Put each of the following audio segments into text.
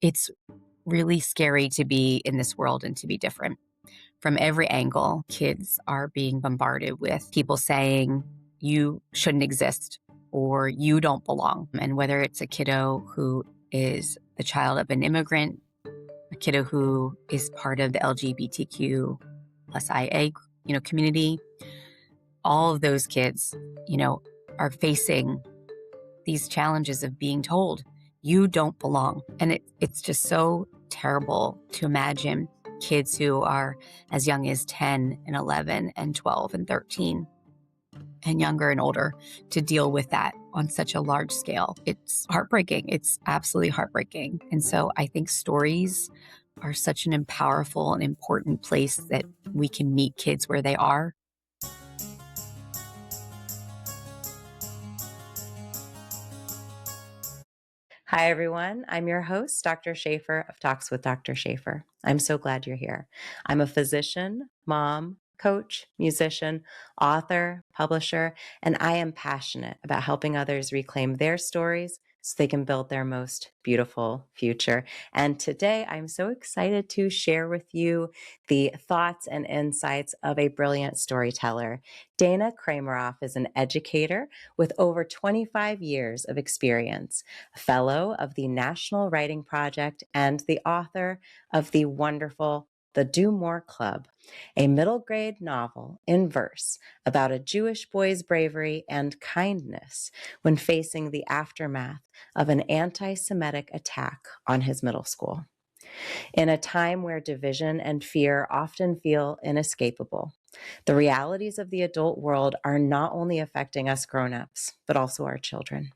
It's really scary to be in this world and to be different. From every angle, kids are being bombarded with people saying, you shouldn't exist or you don't belong. And whether it's a kiddo who is the child of an immigrant, a kiddo who is part of the LGBTQ plus IA, community, all of those kids, are facing these challenges of being told you don't belong. And it's just so terrible to imagine kids who are as young as 10 and 11 and 12 and 13 and younger and older to deal with that on such a large scale. It's heartbreaking. It's absolutely heartbreaking. And so I think stories are such an powerful and important place that we can meet kids where they are. Hi, everyone. I'm your host, Dr. Shafer of Talks with Dr. Shafer. I'm so glad you're here. I'm a physician, mom, coach, musician, author, publisher, and I am passionate about helping others reclaim their stories so they can build their most beautiful future. And today I'm so excited to share with you the thoughts and insights of a brilliant storyteller. Dana Kramaroff is an educator with over 25 years of experience, a fellow of the National Writing Project, and the author of the wonderful The Do More Club, a middle grade novel in verse about a Jewish boy's bravery and kindness when facing the aftermath of an anti-Semitic attack on his middle school. In a time where division and fear often feel inescapable, the realities of the adult world are not only affecting us grown-ups, but also our children.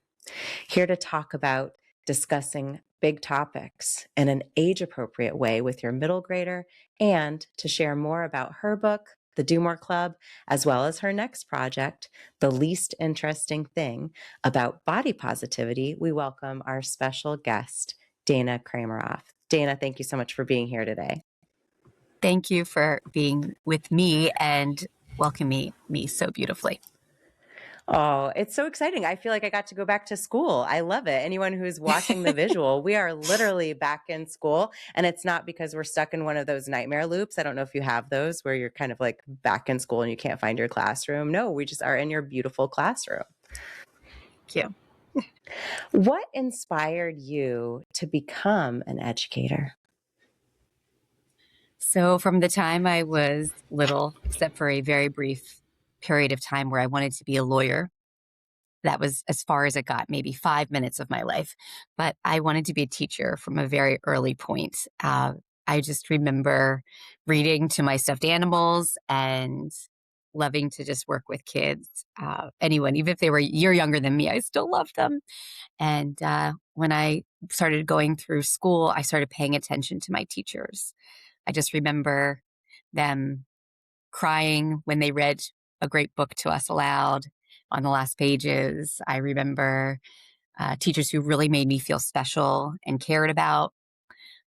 Here to talk about discussing big topics in an age-appropriate way with your middle grader, and to share more about her book, The Do More Club, as well as her next project, The Least Interesting Thing, about body positivity, we welcome our special guest, Dana Kramaroff. Dana, thank you so much for being here today. Thank you for being with me and welcoming me so beautifully. Oh, it's so exciting. I feel like I got to go back to school. I love it. Anyone who's watching the visual, we are literally back in school. And it's not because we're stuck in one of those nightmare loops. I don't know if you have those where you're kind of like back in school and you can't find your classroom. No, we just are in your beautiful classroom. Thank you. What inspired you to become an educator? So from the time I was little, except for a very brief period of time where I wanted to be a lawyer, that was as far as it got, maybe 5 minutes of my life. But I wanted to be a teacher from a very early point. I just remember reading to my stuffed animals and loving to just work with kids. Anyone, even if they were a year younger than me, I still loved them. And when I started going through school, I started paying attention to my teachers. I just remember them crying when they read a great book to us aloud on the last pages. I remember teachers who really made me feel special and cared about.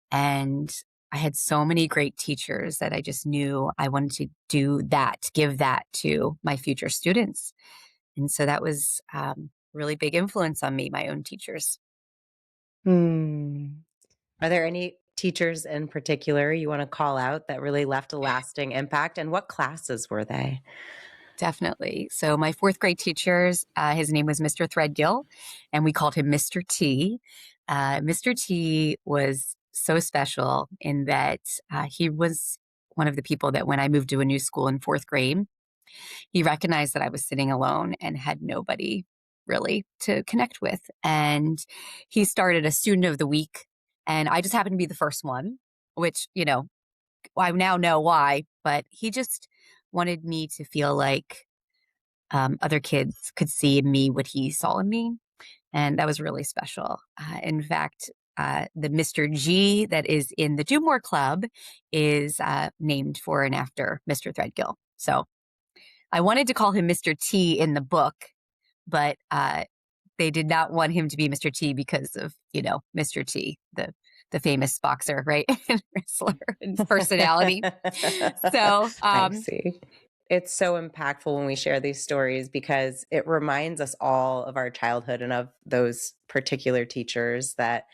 And I had so many great teachers that I just knew I wanted to do that, give that to my future students. And so that was really big influence on me, my own teachers. Are there any teachers in particular you want to call out that really left a lasting impact? And what classes were they? Definitely. So my fourth grade teachers, his name was Mr. Threadgill, and we called him Mr. T. Mr. T was so special in that he was one of the people that when I moved to a new school in fourth grade, he recognized that I was sitting alone and had nobody really to connect with. And he started a student of the week, and I just happened to be the first one, which, I now know why, but he just wanted me to feel like other kids could see in me what he saw in me. And that was really special. In fact, the Mr. G that is in the Do More Club is named for and after Mr. Threadgill. So I wanted to call him Mr. T in the book, but they did not want him to be Mr. T because of, Mr. T, the famous boxer, right? And wrestler and personality. So I see. It's so impactful when we share these stories because it reminds us all of our childhood and of those particular teachers that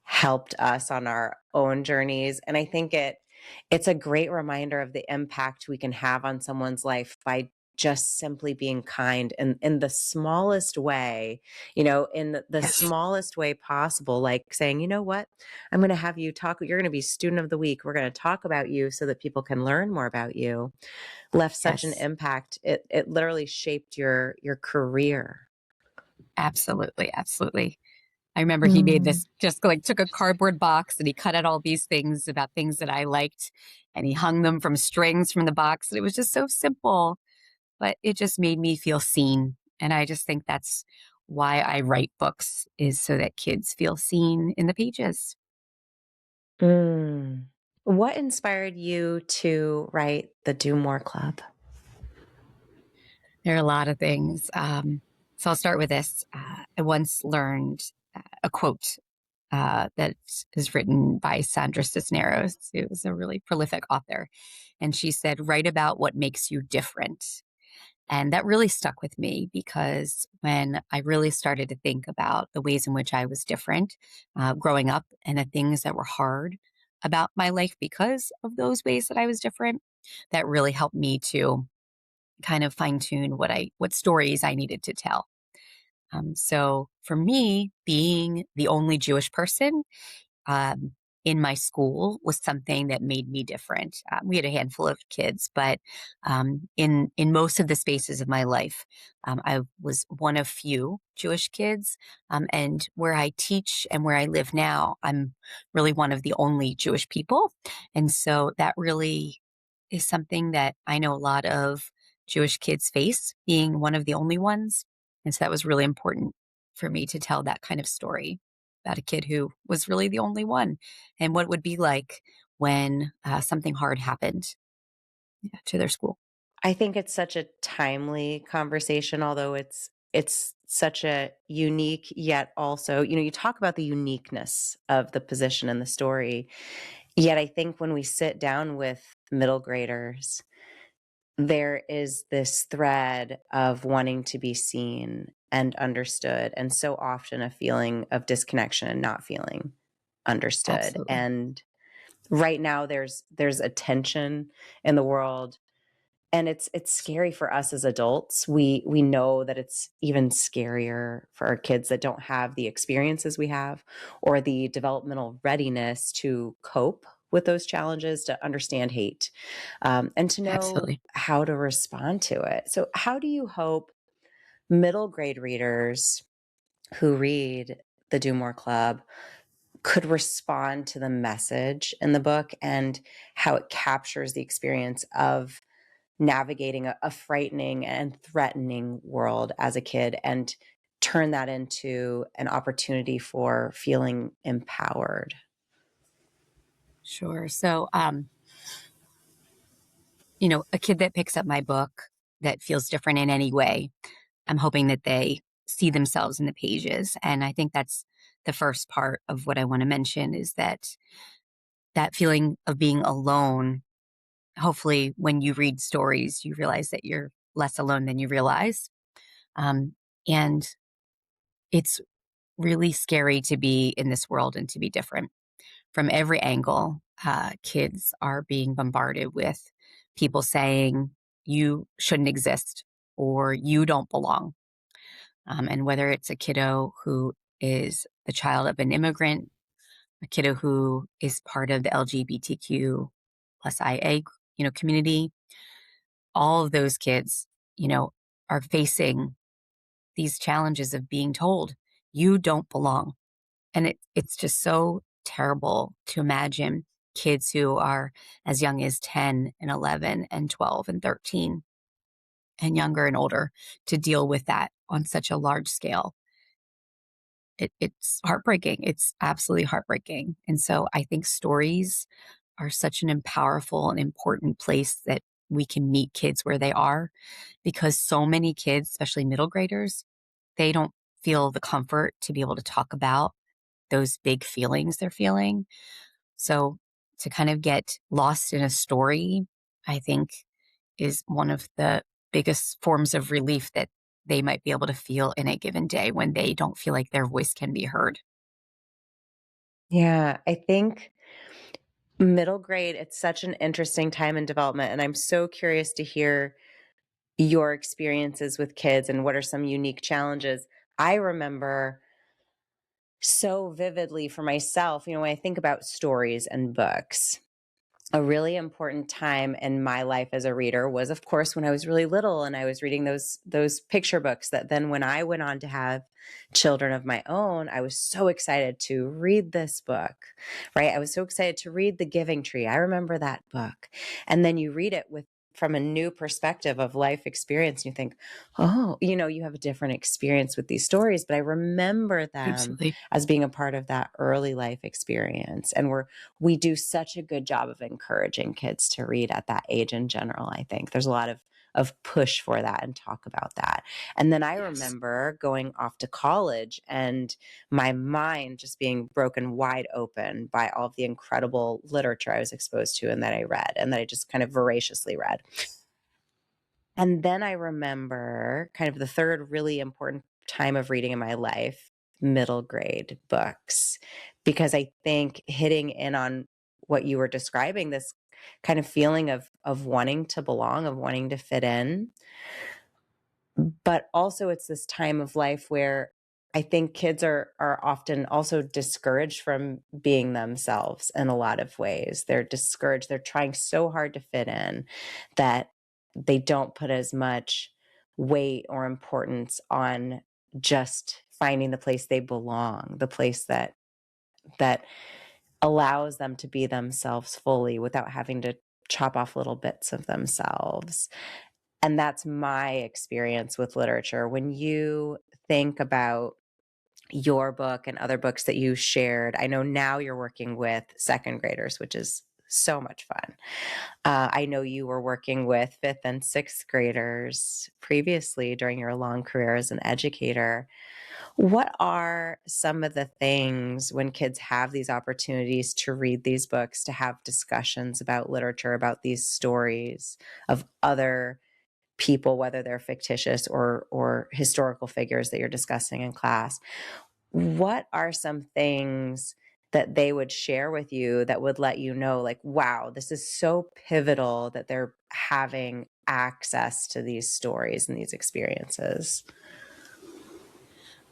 helped us on our own journeys. And I think it's a great reminder of the impact we can have on someone's life by just simply being kind in the smallest way, in the Yes. smallest way possible, like saying, you know what, I'm going to have you talk, you're going to be student of the week. We're going to talk about you so that people can learn more about you. Left such an Yes. impact. It literally shaped your career. Absolutely. Absolutely. I remember he made Mm. this just like took a cardboard box and he cut out all these things about things that I liked and he hung them from strings from the box. And it was just so simple, but it just made me feel seen. And I just think that's why I write books is so that kids feel seen in the pages. Mm. What inspired you to write the Do More Club? There are a lot of things. So I'll start with this. I once learned a quote that is written by Sandra Cisneros, who was a really prolific author. And she said, write about what makes you different. And that really stuck with me because when I really started to think about the ways in which I was different growing up and the things that were hard about my life because of those ways that I was different, that really helped me to kind of fine tune what stories I needed to tell. So for me, being the only Jewish person um, in my school was something that made me different. We had a handful of kids, but in most of the spaces of my life, I was one of few Jewish kids. And where I teach and where I live now, I'm really one of the only Jewish people, and so that really is something that I know a lot of Jewish kids face, being one of the only ones. And so that was really important for me to tell that kind of story about a kid who was really the only one and what it would be like when something hard happened to their school. I think it's such a timely conversation, although it's such a unique yet also, you talk about the uniqueness of the position and the story. Yet I think when we sit down with middle graders, there is this thread of wanting to be seen and understood, and so often a feeling of disconnection and not feeling understood. Absolutely. And right now there's a tension in the world, and it's scary for us as adults. We know that it's even scarier for our kids that don't have the experiences we have or the developmental readiness to cope with those challenges, to understand hate, and to know Absolutely. how to respond to it. So how do you hope middle grade readers who read the Do More Club could respond to the message in the book and how it captures the experience of navigating a frightening and threatening world as a kid and turn that into an opportunity for feeling empowered? Sure. So, a kid that picks up my book that feels different in any way, I'm hoping that they see themselves in the pages. And I think that's the first part of what I want to mention is that feeling of being alone. Hopefully, when you read stories, you realize that you're less alone than you realize. Um, and it's really scary to be in this world and to be different from every angle. Kids are being bombarded with people saying you shouldn't exist or you don't belong. And whether it's a kiddo who is the child of an immigrant, a kiddo who is part of the LGBTQ plus IA, community, all of those kids, you know, are facing these challenges of being told you don't belong. And it's just so terrible to imagine kids who are as young as 10 and 11 and 12 and 13 and younger and older to deal with that on such a large scale. It's heartbreaking. It's absolutely heartbreaking. And so I think stories are such an powerful and important place that we can meet kids where they are because so many kids, especially middle graders, they don't feel the comfort to be able to talk about those big feelings they're feeling. So to kind of get lost in a story, I think is one of the biggest forms of relief that they might be able to feel in a given day when they don't feel like their voice can be heard. Yeah, I think middle grade, it's such an interesting time in development. And I'm so curious to hear your experiences with kids and what are some unique challenges. I remember so vividly for myself, when I think about stories and books, a really important time in my life as a reader was, of course, when I was really little and I was reading those picture books that then when I went on to have children of my own, I was so excited to read this book, right? I was so excited to read The Giving Tree. I remember that book. And then you read it with from a new perspective of life experience. And you think, oh, you have a different experience with these stories, but I remember them Absolutely. as being a part of that early life experience. And we do such a good job of encouraging kids to read at that age in general. I think there's a lot of push for that and talk about that. And then I Yes. remember going off to college and my mind just being broken wide open by all of the incredible literature I was exposed to and that I read and that I just kind of voraciously read. And then I remember kind of the third really important time of reading in my life, middle grade books, because I think hitting in on what you were describing, this kind of feeling of wanting to belong, of wanting to fit in, but also it's this time of life where I think kids are often also discouraged from being themselves in a lot of ways. They're discouraged. They're trying so hard to fit in that they don't put as much weight or importance on just finding the place they belong, the place that allows them to be themselves fully without having to chop off little bits of themselves. And that's my experience with literature. When you think about your book and other books that you shared, I know now you're working with second graders, which is so much fun. I know you were working with fifth and sixth graders previously during your long career as an educator. What are some of the things when kids have these opportunities to read these books, to have discussions about literature, about these stories of other people, whether they're fictitious or historical figures that you're discussing in class? What are some things that they would share with you that would let you know, like, wow, this is so pivotal that they're having access to these stories and these experiences?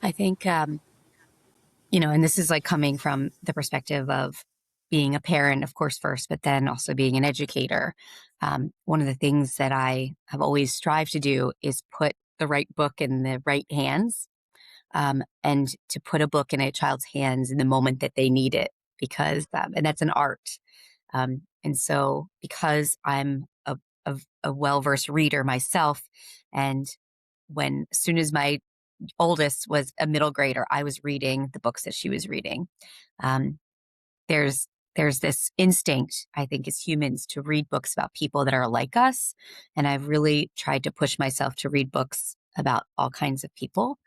I think, and this is like coming from the perspective of being a parent, of course, first, but then also being an educator. One of the things that I have always strived to do is put the right book in the right hands, and to put a book in a child's hands in the moment that they need it, because, and that's an art. And so, because I'm a well versed reader myself, and as soon as my oldest was a middle grader, I was reading the books that she was reading. Um, there's there's this instinct, I think, as humans to read books about people that are like us, and I've really tried to push myself to read books about all kinds of people.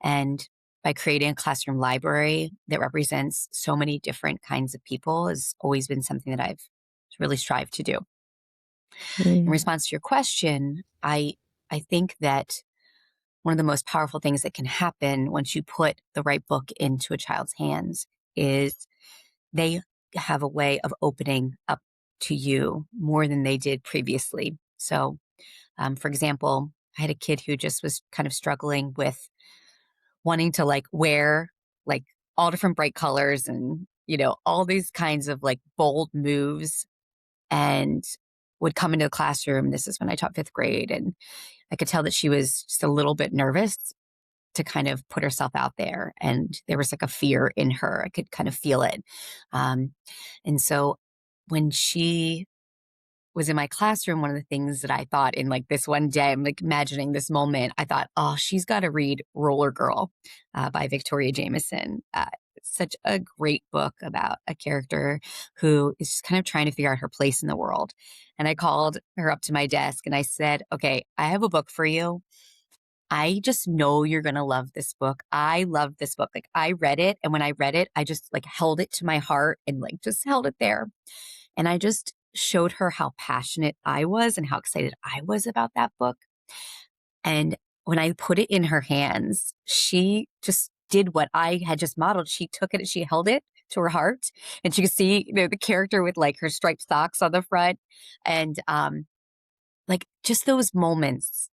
And by creating a classroom library that represents so many different kinds of people has always been something that I've really strived to do. In Mm. response to your question, I think that one of the most powerful things that can happen once you put the right book into a child's hands is they have a way of opening up to you more than they did previously. So, for example, I had a kid who just was kind of struggling with wanting to like wear like all different bright colors and, all these kinds of like bold moves, and would come into the classroom. This is when I taught fifth grade, and I could tell that she was just a little bit nervous to kind of put herself out there. And there was like a fear in her. I could kind of feel it. Um, and so when she was in my classroom, one of the things that I thought in like this one day, I'm like imagining this moment, I thought, oh, she's got to read Roller Girl by Victoria Jameson. It's such a great book about a character who is just kind of trying to figure out her place in the world. And I called her up to my desk and I said, okay, I have a book for you. I just know you're going to love this book. I love this book. Like I read it. And when I read it, I just like held it to my heart and like just held it there. And I just showed her how passionate I was and how excited I was about that book. And when I put it in her hands, she just did what I had just modeled. She took it, she held it to her heart, and she could see, the character with like her striped socks on the front, and like just those moments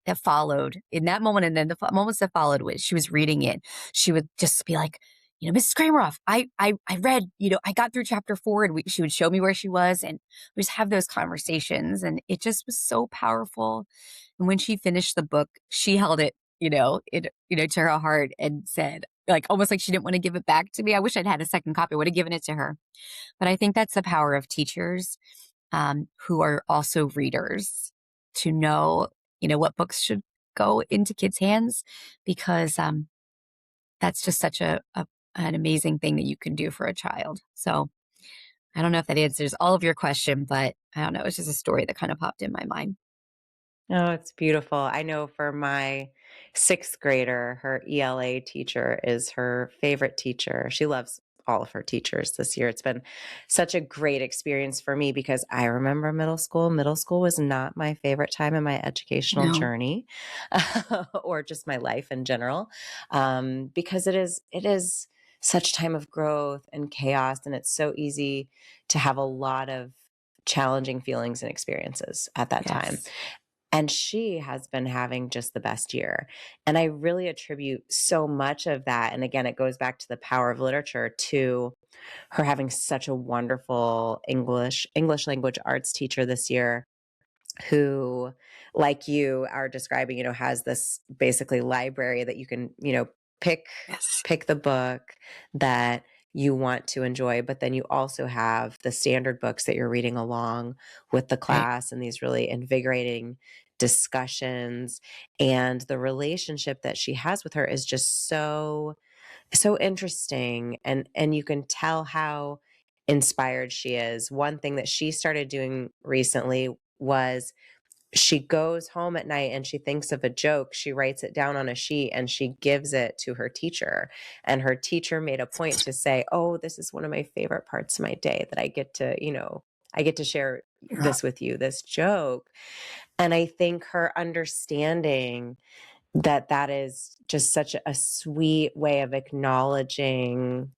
that followed in that moment, and then the moments that followed when she was reading it, she would just be like, Mrs. Kramaroff, I read, I got through chapter 4, and she would show me where she was, and we just have those conversations, and it just was so powerful. And when she finished the book, she held it, to her heart and said, like, almost like she didn't want to give it back to me. I wish I'd had a second copy. I would have given it to her. But I think that's the power of teachers, who are also readers, to know, what books should go into kids' hands, because that's just such an amazing thing that you can do for a child. So I don't know if that answers all of your question, but I don't know. It's just a story that kind of popped in my mind. Oh, it's beautiful. I know for my sixth grader, her ELA teacher is her favorite teacher. She loves all of her teachers this year. It's been such a great experience for me because I remember middle school. Middle school was not my favorite time in my educational No. journey or just my life in general, because it is such time of growth and chaos, and it's so easy to have a lot of challenging feelings and experiences at that time. Yes. And she has been having just the best year. And I really attribute so much of that. And again, it goes back to the power of literature, to her having such a wonderful English language arts teacher this year, who, like you are describing, has this basically library that you can, pick Yes. pick the book that you want to enjoy, but then you also have the standard books that you're reading along with the Right. class, and these really invigorating discussions. And the relationship that she has with her is just so interesting, and you can tell how inspired she is. One thing that she started doing recently was, she goes home at night and she thinks of a joke, she writes it down on a sheet and she gives it to her teacher. And her teacher made a point to say, "Oh, this is one of my favorite parts of my day, that I get to share Yeah. this with you, this joke." And I think her understanding that that is just such a sweet way of acknowledging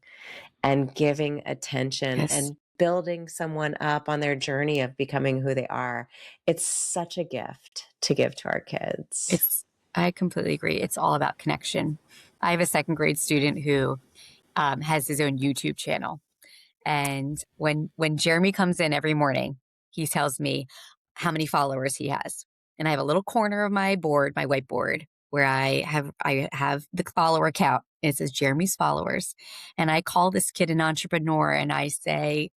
and giving attention Yes. and building someone up on their journey of becoming who they are. It's such a gift to give to our kids. I completely agree. It's all about connection. I have a second grade student who has his own YouTube channel. And when Jeremy comes in every morning, he tells me how many followers he has. And I have a little corner of my board, my whiteboard, where I have the follower count. And it says Jeremy's followers. And I call this kid an entrepreneur, and I say,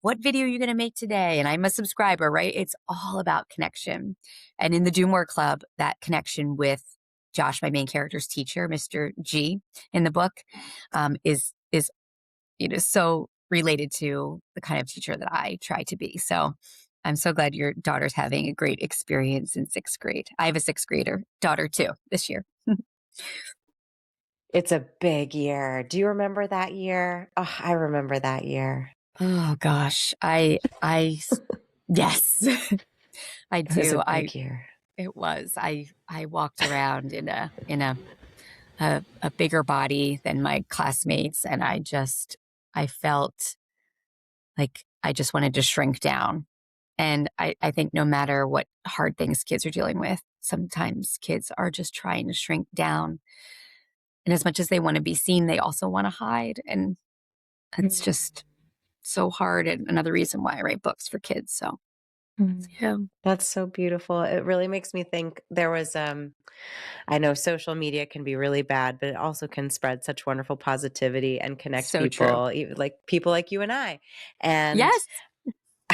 what video are you going to make today? And I'm a subscriber, right? It's all about connection. And in the Do More Club, that connection with Josh, my main character's teacher, Mr. G, in the book, is so related to the kind of teacher that I try to be. So I'm so glad your daughter's having a great experience in sixth grade. I have a sixth grader daughter too this year. It's a big year. Do you remember that year? Oh, I remember that year. Oh gosh, yes, I It was a do. big year. It was. I walked around in a bigger body than my classmates, and I felt like I just wanted to shrink down. And I think no matter what hard things kids are dealing with, sometimes kids are just trying to shrink down. And as much as they want to be seen, they also want to hide. And it's just so hard. And another reason why I write books for kids. So, Mm. yeah, That's so beautiful. It really makes me think. There was I know social media can be really bad, but it also can spread such wonderful positivity and connect so true. people, like people like you and I. And Yes.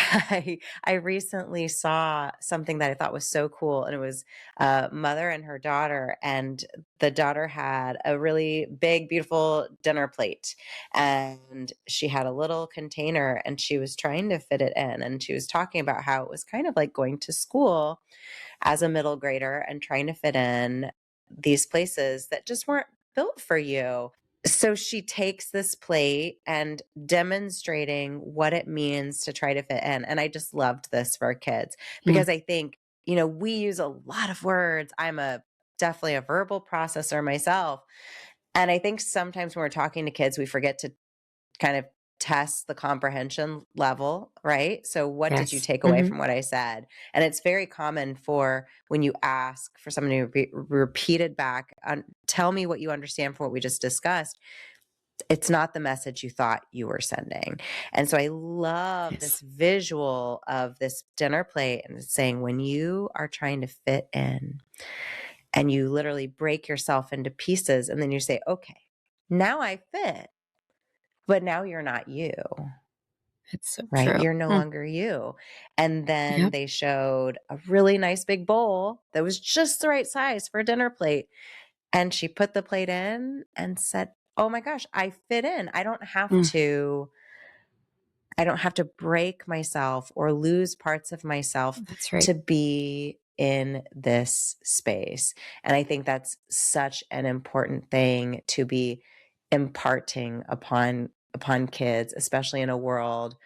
I recently saw something that I thought was so cool, and it was a mother and her daughter, and the daughter had a really big, beautiful dinner plate, and she had a little container, and she was trying to fit it in, and she was talking about how it was kind of like going to school as a middle grader and trying to fit in these places that just weren't built for you. So she takes this plate and demonstrating what it means to try to fit in. And I just loved this for our kids, Mm, because I think, we use a lot of words. I'm definitely a verbal processor myself. And I think sometimes when we're talking to kids, we forget to kind of test the comprehension level, right? So what did you Yes. take away Hmm. from what I said? And it's very common for when you ask for someone to be repeated back on, tell me what you understand from what we just discussed. It's not the message you thought you were sending. And so I love this Yes. visual of this dinner plate and it's saying when you are trying to fit in and you literally break yourself into pieces and then you say, okay, now I fit, but now you're not you, It's so right? true. You're no Mm. longer you. And then Yep. they showed a really nice big bowl that was just the right size for a dinner plate. And she put the plate in and said, oh my gosh, I fit in. Mm. I don't have to break myself or lose parts of myself That's right. to be in this space. And I think that's such an important thing to be imparting upon kids, especially in a world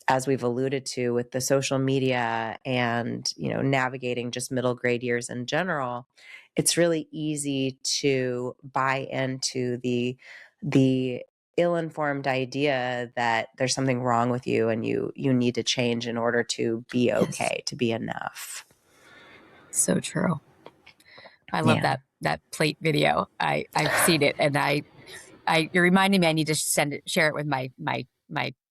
as we've alluded to with the social media and navigating just middle grade years in general. It's really easy to buy into the ill-informed idea that there's something wrong with you and you need to change in order to be Yes. okay, to be enough. So true. I love Yeah. that plate video. I've seen it, and you're reminding me I need to share it with my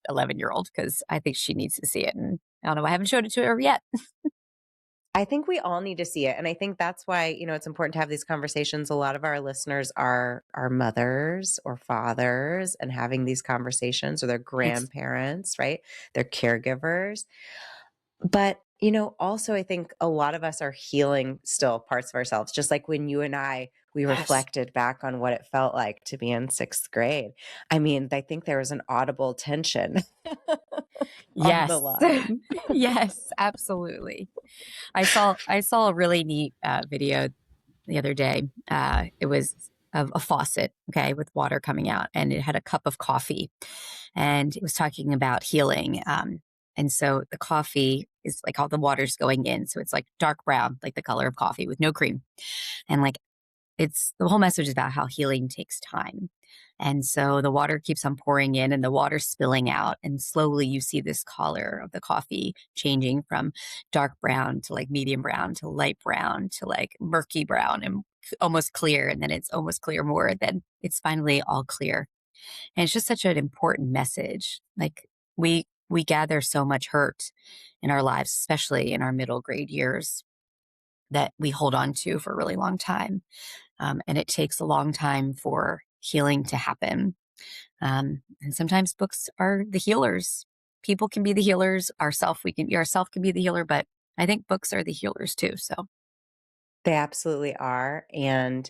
11-year-old because I think she needs to see it. And I don't know, I haven't showed it to her yet. I think we all need to see it. And I think that's why, it's important to have these conversations. A lot of our listeners are mothers or fathers and having these conversations, or their Yes. grandparents, right? They're caregivers. But, also I think a lot of us are healing still parts of ourselves, just like when you and we Yes. reflected back on what it felt like to be in sixth grade. I mean, I think there was an audible tension on the Yes. line. Yes, absolutely. I saw a really neat video the other day. It was of a faucet, okay, with water coming out, and it had a cup of coffee, and it was talking about healing. And so the coffee is like all the water's going in, so it's like dark brown, like the color of coffee with no cream, and like it's the whole message is about how healing takes time. And so the water keeps on pouring in and the water spilling out. And slowly you see this color of the coffee changing from dark brown to like medium brown to light brown to like murky brown and almost clear. And then it's almost clear more. Then it's finally all clear. And it's just such an important message. Like we gather so much hurt in our lives, especially in our middle grade years, that we hold on to for a really long time. And it takes a long time for healing to happen. And sometimes books are the healers. People can be the healers. Ourself can be the healer, but I think books are the healers too. So They absolutely are. And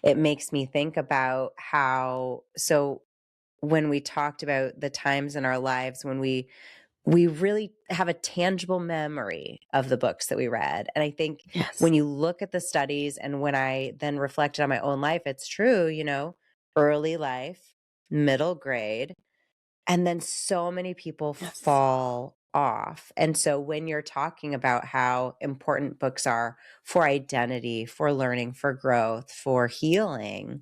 it makes me think about so when we talked about the times in our lives when we really have a tangible memory of the books that we read. And I think yes, when you look at the studies and when I then reflected on my own life, it's true, early life, middle grade, and then so many people yes, fall off. And so when you're talking about how important books are for identity, for learning, for growth, for healing,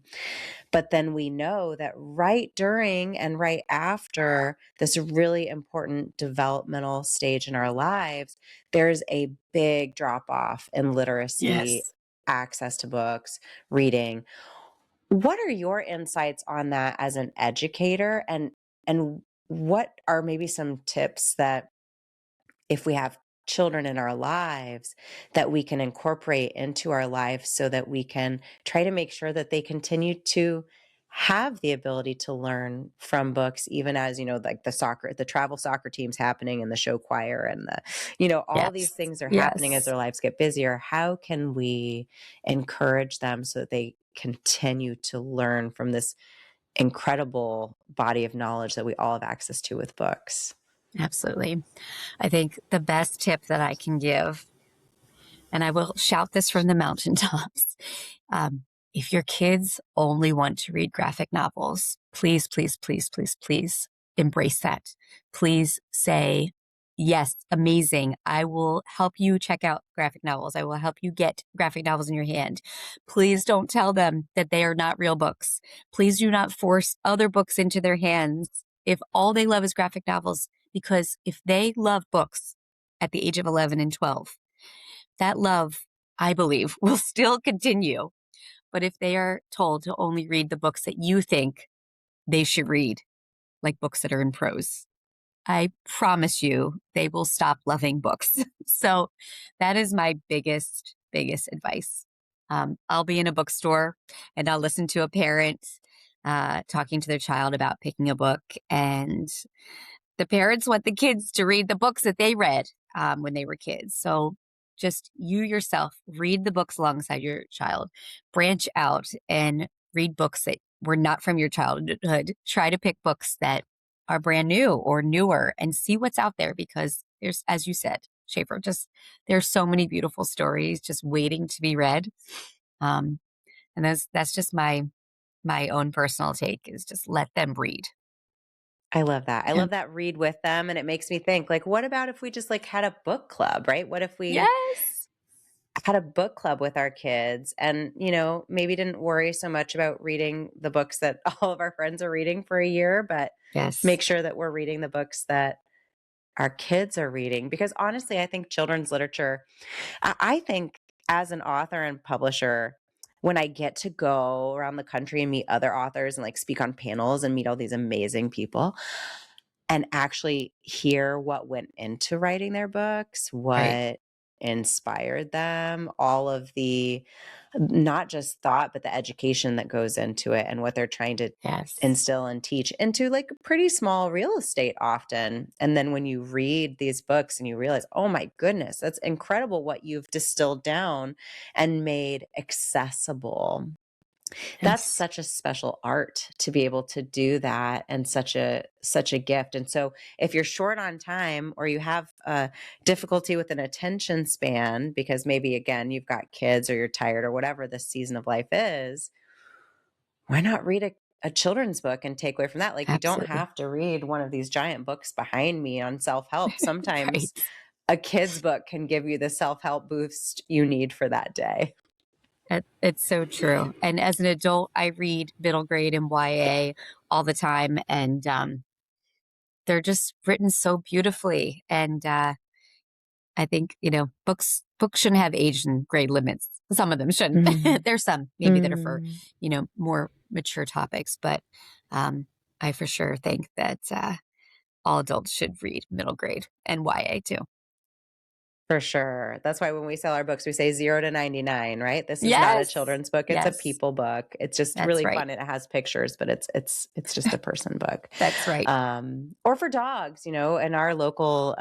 but then we know that right during and right after this really important developmental stage in our lives, there's a big drop off in literacy, yes, access to books, reading. What are your insights on that as an educator, and what are maybe some tips that if we have children in our lives that we can incorporate into our lives so that we can try to make sure that they continue to have the ability to learn from books, even as like the travel soccer teams happening and the show choir and the all these yes, things are happening as yes, their lives get busier. How can we encourage them so that they continue to learn from this incredible body of knowledge that we all have access to with books? absolutely. I think the best tip that I can give, and I will shout this from the mountaintops. Um, if your kids only want to read graphic novels, please, please, please, please, please embrace that. Please say, yes, amazing. I will help you check out graphic novels. I will help you get graphic novels in your hand. Please don't tell them that they are not real books. Please do not force other books into their hands if all they love is graphic novels, because if they love books at the age of 11 and 12, that love, I believe, will still continue. But if they are told to only read the books that you think they should read, like books that are in prose, I promise you they will stop loving books. So that is my biggest advice. I'll be in a bookstore and I'll listen to a parent talking to their child about picking a book, and the parents want the kids to read the books that they read when they were kids. So just you yourself read the books alongside your child, branch out and read books that were not from your childhood. Try to pick books that are brand new or newer and see what's out there, because there's, as you said, Schaefer, just there's so many beautiful stories just waiting to be read. Um, and that's just my own personal take, is just let them read. I love that. I And love that read with them, and it makes me think, like, what about if we just, like, had a book club, right? What if we yes, had a book club with our kids and, maybe didn't worry so much about reading the books that all of our friends are reading for a year, but yes, make sure that we're reading the books that our kids are reading? Because honestly, I think children's literature, I think as an author and publisher, when I get to go around the country and meet other authors and like speak on panels and meet all these amazing people and actually hear what went into writing their books, right, what inspired them, all of the not just thought, but the education that goes into it and what they're trying to yes, instill and teach into like pretty small real estate often. And then when you read these books and you realize, oh my goodness, that's incredible what you've distilled down and made accessible. That's yes, such a special art to be able to do that, and such a gift. And so if you're short on time or you have difficulty with an attention span because maybe again you've got kids or you're tired or whatever the season of life is, why not read a children's book and take away from that? Like, you don't absolutely. have to read one of these giant books behind me on self-help. Sometimes Right. a kid's book can give you the self-help boost you need for that day. It's so true. And as an adult, I read middle grade and YA all the time, and they're just written so beautifully. And I think books shouldn't have age and grade limits. Some of them shouldn't. Mhm. There's some maybe that are for Mm. more mature topics, but um, I for sure think that all adults should read middle grade and YA too. For sure. That's why when we sell our books, we say 0 to 99, right? This is not a Yes, children's book, it's a yes, people book. It's just that's really right. fun, and it has pictures, but it's just a person book. That's right. Or for dogs, in our local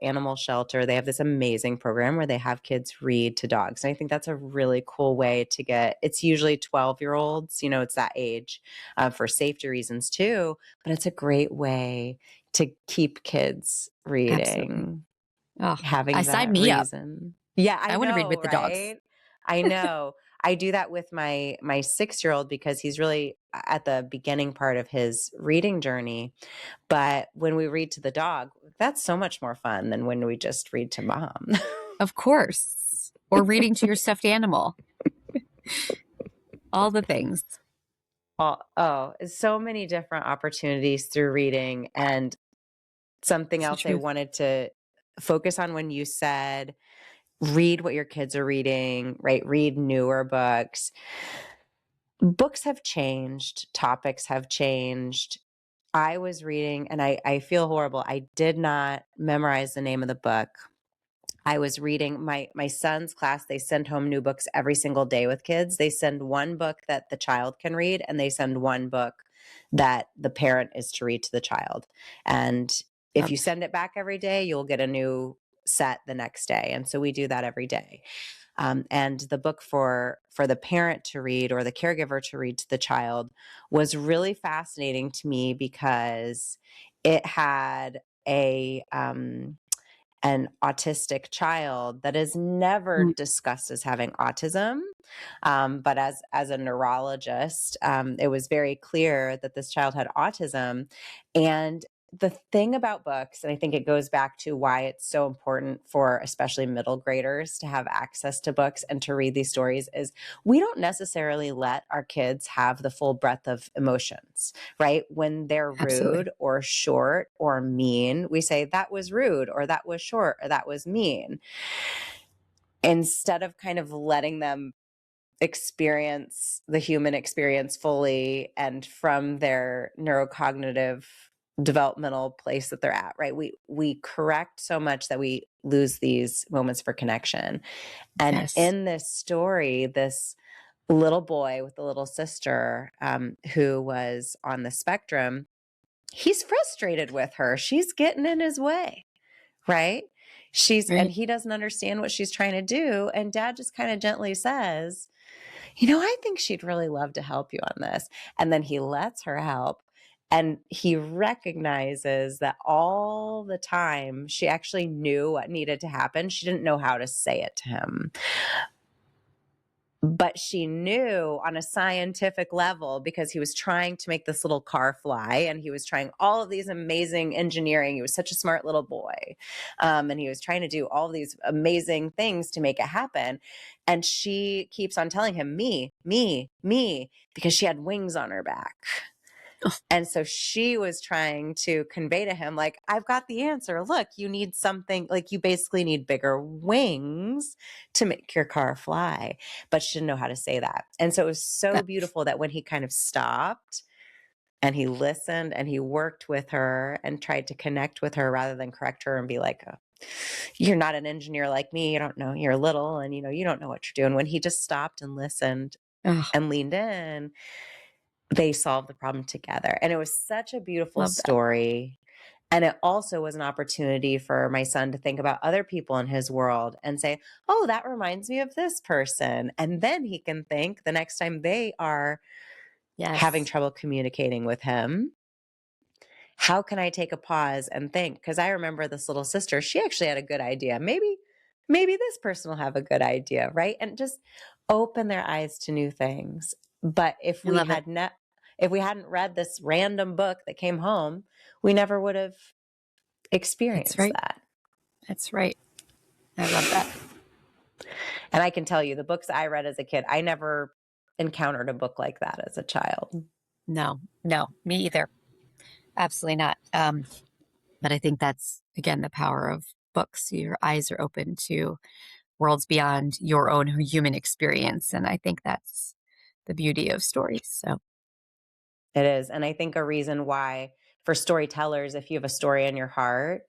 animal shelter, they have this amazing program where they have kids read to dogs, and I think that's a really cool way to get it's usually 12-year-olds, it's that age, for safety reasons too, but it's a great way to keep kids Absolutely. reading. Oh, I Having sign that me up. reason. Yeah, I I want to read know, with the dogs. right? I know. I do that with my 6-year-old because he's really at the beginning part of his reading journey, but when we read to the dog, that's so much more fun than when we just read to mom. Of course. Or reading to your stuffed animal. All the things. So many different opportunities through reading, and something It's the else I truth. wanted to focus on when you said read what your kids are reading, right? Read newer books. Books have changed, topics have changed. I was reading, and I feel horrible. I did not memorize the name of the book. I was reading my son's class, they send home new books every single day with kids. They send one book that the child can read, and they send one book that the parent is to read to the child. And if Yep. you send it back every day, you'll get a new set the next day. And so we do that every day. And the book for the parent to read or the caregiver to read to the child was really fascinating to me because it had an autistic child that is never Mm. discussed as having autism. But as a neurologist, it was very clear that this child had autism. And the thing about books, and I think it goes back to why it's so important for especially middle graders to have access to books and to read these stories, is we don't necessarily let our kids have the full breadth of emotions, right? When they're Absolutely. rude or short or mean, we say that was rude or that was short or that was mean, instead of kind of letting them experience the human experience fully and from their neurocognitive developmental place that they're at, right? We correct so much that we lose these moments for connection. And Yes. in this story, this little boy with a little sister, who was on the spectrum, he's frustrated with her. She's getting in his way, right? And Right. he doesn't understand what she's trying to do. And dad just kind of gently says, you know, I think she'd really love to help you on this. And then he lets her help. And he recognizes that all the time she actually knew what needed to happen. She didn't know how to say it to him, but she knew on a scientific level, because he was trying to make this little car fly and he was trying all of these amazing engineering. He was such a smart little boy. And he was trying to do all these amazing things to make it happen. And she keeps on telling him, me, because she had wings on her back. Oh, And so she was trying to convey to him, like, I've got the answer. Look, you need something, like, you basically need bigger wings to make your car fly. But she didn't know how to say that. And so it was so that, beautiful that when he kind of stopped and he listened and he worked with her and tried to connect with her rather than correct her and be like, oh, you're not an engineer like me. You don't know, you're little and, you don't know what you're doing. When he just stopped and listened oh, and leaned in, they solved the problem together. And it was such a beautiful love that. story. And it also was an opportunity for my son to think about other people in his world and say, oh, that reminds me of this person. And then he can think the next time they are having Yes. trouble communicating with him, how can I take a pause and think? Because I remember this little sister, she actually had a good idea. Maybe this person will have a good idea, right? And just open their eyes to new things. But I love it. if we hadn't read this random book that came home, we never would have That's experienced right. that. That's right. I love that. And I can tell you, the books I read as a kid, I never encountered a book like that as a child. No, no, me either. Absolutely not. But I think that's, again, the power of books. Your eyes are open to worlds beyond your own human experience. And I think that's the beauty of stories. So It is. And I think a reason why, for storytellers, if you have a story in your heart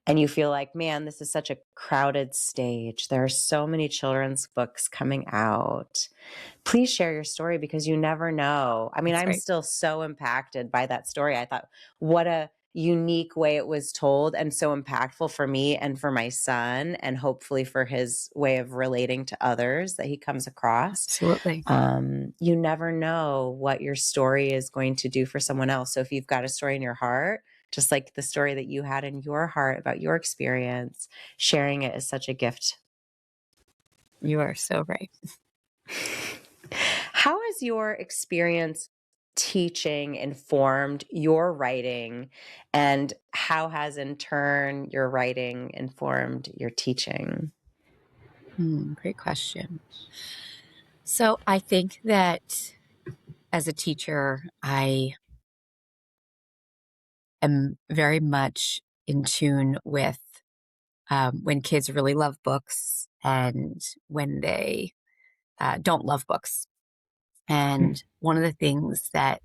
and you feel like, man, this is such a crowded stage, there are so many children's books coming out, please share your story, because you never know. I mean, that's I'm right. still so impacted by that story. I thought, what a unique way it was told, and so impactful for me and for my son, and hopefully for his way of relating to others that he comes across. Absolutely. You never know what your story is going to do for someone else. So if you've got a story in your heart, just like the story that you had in your heart about your experience, sharing it is such a gift. You are so right. How has your experience teaching informed your writing, and how has in turn your writing informed your teaching? Great question. So I think that as a teacher, I am very much in tune with when kids really love books and when they don't love books. And one of the things that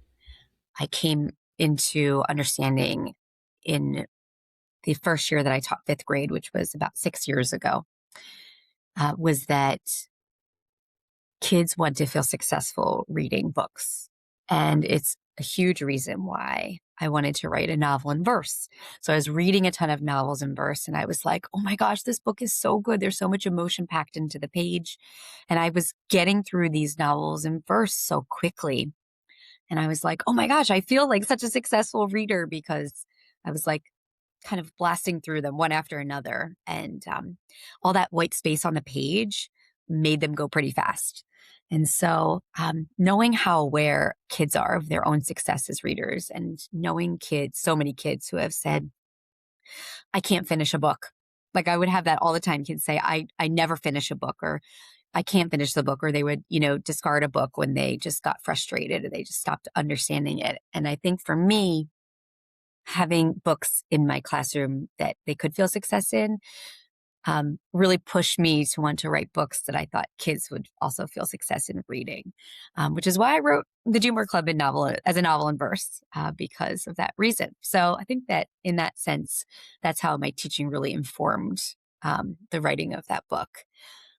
I came into understanding in the first year that I taught fifth grade, which was about 6 years ago, was that kids want to feel successful reading books. And it's a huge reason why I wanted to write a novel in verse. So I was reading a ton of novels in verse and I was like, oh my gosh, this book is so good. There's so much emotion packed into the page. And I was getting through these novels in verse so quickly. And I was like, oh my gosh, I feel like such a successful reader because I was like kind of blasting through them one after another. And all that white space on the page made them go pretty fast. And so, knowing how aware kids are of their own success as readers, and knowing kids, so many kids who have said, I can't finish a book. Like I would have that all the time. Kids say, I never finish a book, or I can't finish the book, or they would, discard a book when they just got frustrated or they just stopped understanding it. And I think for me, having books in my classroom that they could feel success in really pushed me to want to write books that I thought kids would also feel success in reading, which is why I wrote the Junior Club in novel as a novel in verse because of that reason. So I think that in that sense, that's how my teaching really informed the writing of that book.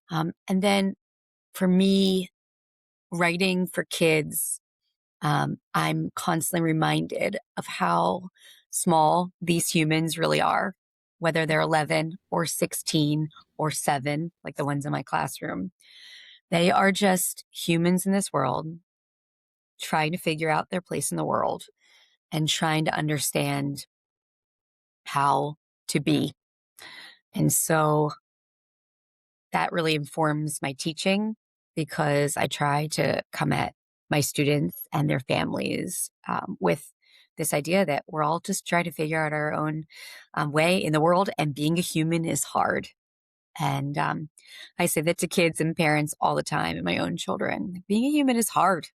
And then for me, writing for kids, I'm constantly reminded of how small these humans really are, whether they're 11 or 16 or 7, like the ones in my classroom. They are just humans in this world trying to figure out their place in the world and trying to understand how to be. And so that really informs my teaching because I try to come at my students and their families with this idea that we're all just trying to figure out our own way in the world, and being a human is hard. And I say that to kids and parents all the time, and my own children. Being a human is hard.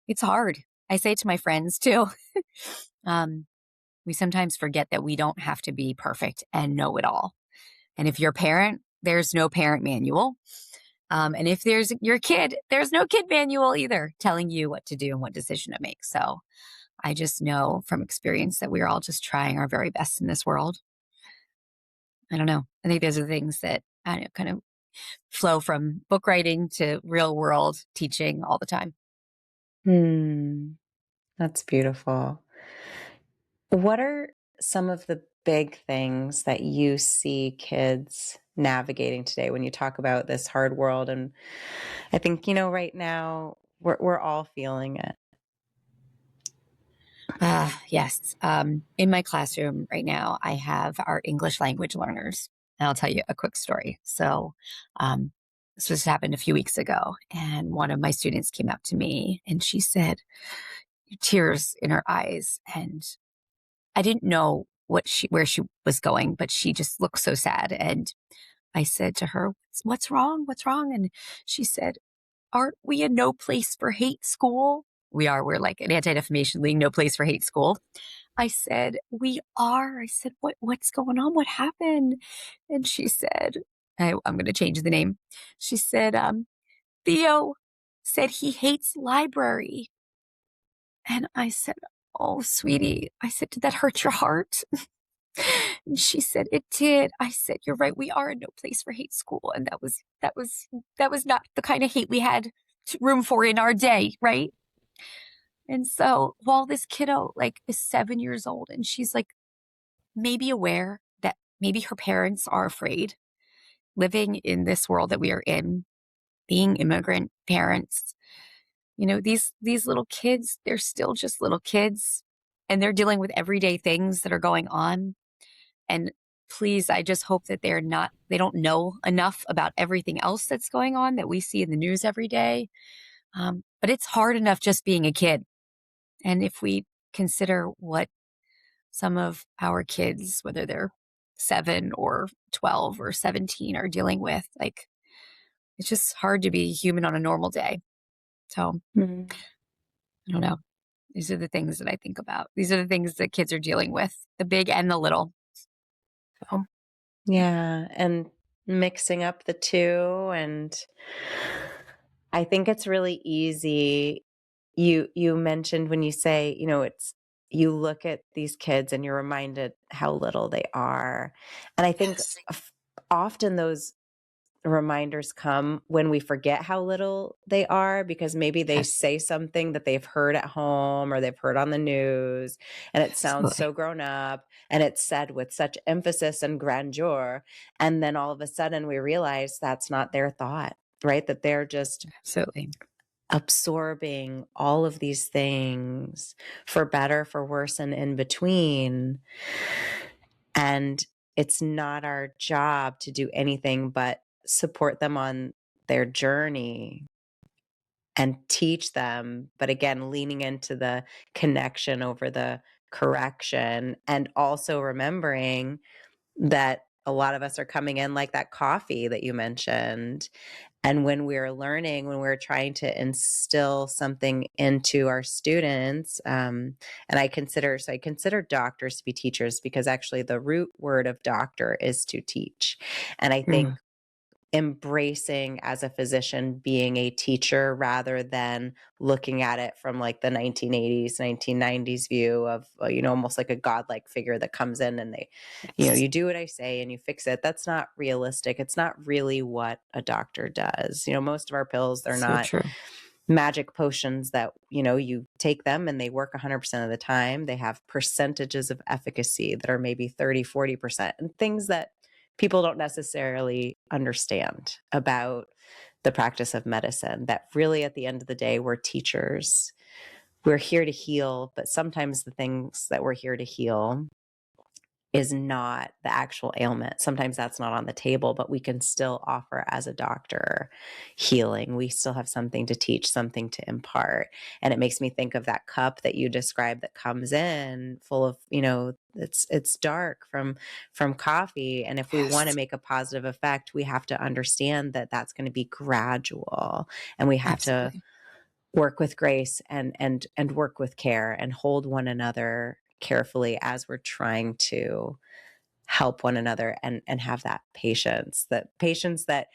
It's hard. I say it to my friends too. um, we sometimes forget that we don't have to be perfect and know it all. And if you're a parent, there's no parent manual. And if there's your kid, there's no kid manual either telling you what to do and what decision to make. So I just know from experience that we're all just trying our very best in this world. I don't know. I think those are the things that I know, kind of flow from book writing to real world teaching all the time. Hmm, that's beautiful. What are some of the big things that you see kids navigating today when you talk about this hard world? And I think, right now we're all feeling it. Yes. In my classroom right now, I have our English language learners. And I'll tell you a quick story. So, this just happened a few weeks ago, and one of my students came up to me and she said, tears in her eyes. And I didn't know where she was going, but she just looked so sad. And I said to her, "What's wrong? What's wrong?" And she said, "Aren't we a no place for hate school?" We are. We're like an Anti Defamation League, no place for hate school. I said, "We are." I said, what's going on? What happened?" And she said, I'm going to change the name. She said, Theo said he hates library. And I said, "Oh, sweetie." I said, "Did that hurt your heart?" And she said, "It did." I said, "You're right. We are in no place for hate school." And that was not the kind of hate we had room for in our day, right? And so while this kiddo like is 7 years old and she's like maybe aware that maybe her parents are afraid living in this world that we are in, being immigrant parents, these little kids, they're still just little kids and they're dealing with everyday things that are going on. And please, I just hope that they don't know enough about everything else that's going on that we see in the news every day. But it's hard enough just being a kid. And if we consider what some of our kids, whether they're 7 or 12 or 17, are dealing with, like, it's just hard to be human on a normal day. So Mhm. I don't know. These are the things that I think about. These are the things that kids are dealing with, the big and the little. So, Yeah, and mixing up the two, and I think it's really easy. You mentioned when you say, it's you look at these kids and you're reminded how little they are. And I think yes, often those reminders come when we forget how little they are, because maybe they yes, say something that they've heard at home or they've heard on the news and it sounds absolutely. so grown up and it's said with such emphasis and grandeur, and then all of a sudden we realize that's not their thought, right? That they're just Absolutely. absorbing all of these things, for better, for worse, and in between. And it's not our job to do anything but support them on their journey. and teach them. But again, leaning into the connection over the correction, and also remembering that a lot of us are coming in like that coffee that you mentioned. And when we're learning, when we're trying to instill something into our students, and I consider doctors to be teachers, because actually the root word of doctor is to teach. And I think Mm, embracing as a physician being a teacher, rather than looking at it from like the 1980s 1990s view of almost like a godlike figure that comes in and they yes. you do what I say and you fix it. That's not realistic. It's not really what a doctor does. Most of our pills, they're So not true. magic potions that you take them and they work 100% of the time. They have percentages of efficacy that are maybe 30-40%, and things that people don't necessarily understand about the practice of medicine. That really, at the end of the day, we're teachers. We're here to heal, but sometimes the things that we're here to heal is not the actual ailment. Sometimes that's not on the table, but we can still offer, as a doctor, healing. We still have something to teach, something to impart. And it makes me think of that cup that you described that comes in full of, it's dark from coffee. And if we want to Yes, make a positive effect, we have to understand that that's going to be gradual, and we have to absolutely. work with grace and work with care and hold one another carefully as we're trying to help one another, and have that patience that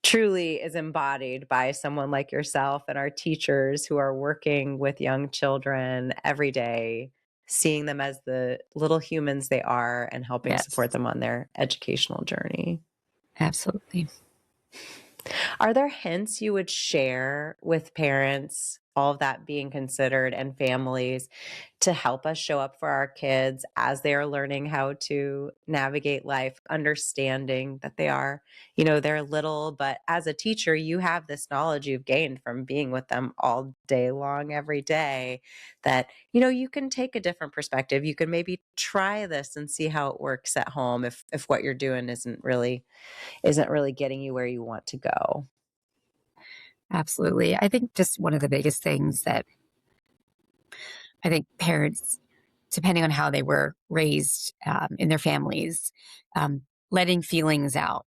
truly is embodied by someone like yourself and our teachers who are working with young children every day, seeing them as the little humans they are and helping support Yes, them on their educational journey. absolutely. Are there hints you would share with parents, all of that being considered, and families, to help us show up for our kids as they are learning how to navigate life, understanding that they're little, but as a teacher, you have this knowledge you've gained from being with them all day long, every day, that, you can take a different perspective. You can maybe try this and see how it works at home if what you're doing isn't really getting you where you want to go. Absolutely. I think just one of the biggest things that I think parents, depending on how they were raised in their families, um, letting feelings out